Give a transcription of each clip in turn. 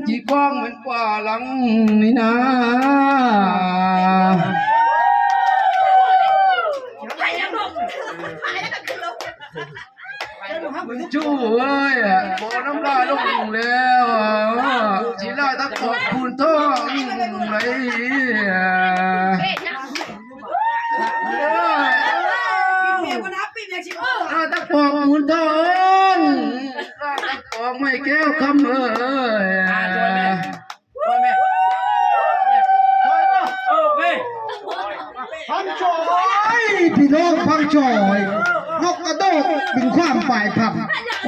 จีกว้างเหมือนกว่าหลังนี่นะจู้เอ้ยบ่น้ำลายลงแล้วจีลาตะขอบคุณท้องเลยตะขอบคุณท้องตะขอบไม่แก้วคำเอ้ยพังจอยพี่น้องพังจอยนกกระโดดบินความฝ่ายผับ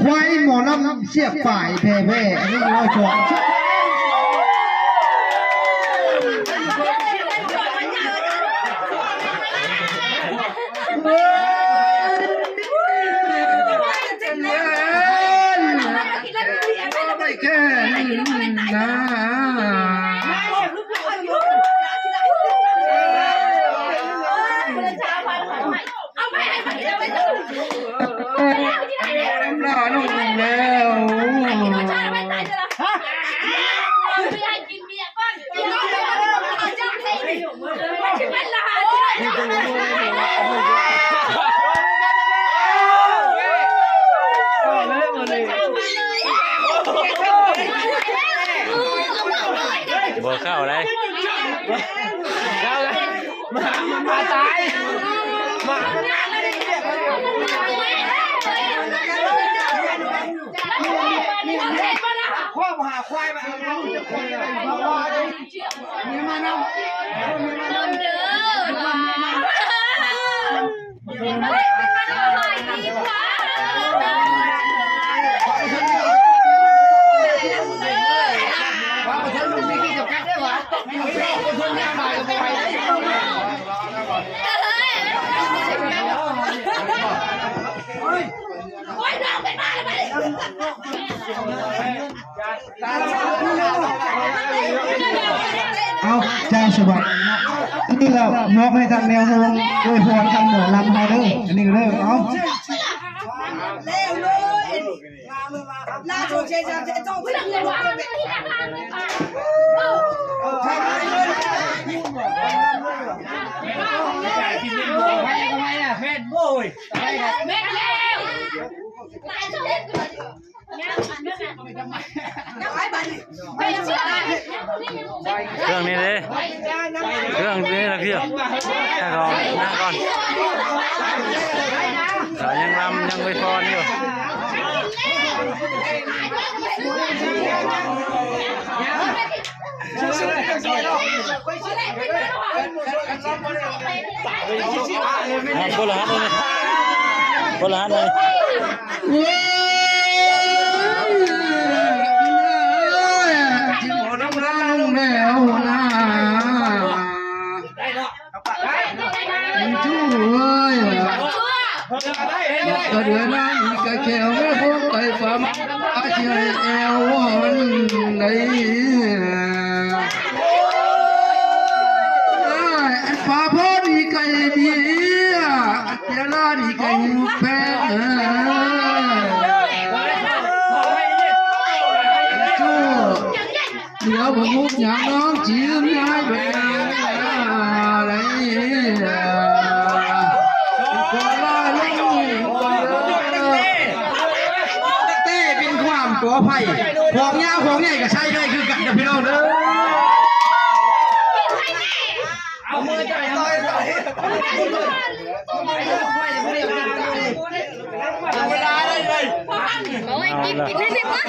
ควายหมอลำเสียบฝ่ายแพ่อันนี้ร้อยจอยไม่แค่นะน้าน้องแล้วบัวเข้าเลยมาตายข้อหาควายมาเอาจะคนอะไรเพราะว่ามีมานำเด้เอาใจสบายอันนี้เรามอบให้ทางแนววงโดยพรทางหมอลำเฮาเด้ออันนี้เด้อเอาเร็วเลยลาโชเชจะต้องไปเลยว่าแม่โว้ยแม่แล้วเครื่องนี้เลยเครื่องนี้นะพี่นั่งก่อนนั่งก่อนยังรำยังไปฟอนอยู่คนละฮัทเลยคนละฮัทเลยจิ๋วน้ำร้านแมวนาจู้เอ้ยก็เดือนนั้นก็แค่แม่พวกไก่ฟ้าอาเจียแอววันไหนฟ้าพ่อนี่ไก่เบี้ยเจ้าล่านี่ไก่แพ้จู้เดี๋ยวผมมุกอย่างน้องจีนย้ายไปอะไรก็ล่าลูกเต้เป็นความตัวไผ่ของยาวของใหญ่ก็ใช่ได้คือกันกับพี่น้องเด้อเอามือจ่ายต่อยเวลาได้เลยโอ้ยกินได้สิวะ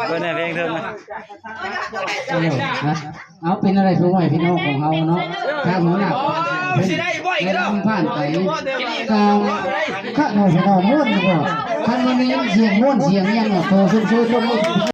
เพื่อนเพลงเธอนะเอาเป็นอะไรทุกวันพี่น้องของเขาเนาะถ้าเหมือนหนักไม่ต้องผ่านไปกลางข้าหน่อยพี่น้องม้วนดีกว่าท่านวันนี้เสียงม้วนเสียงยังโตชุ่ม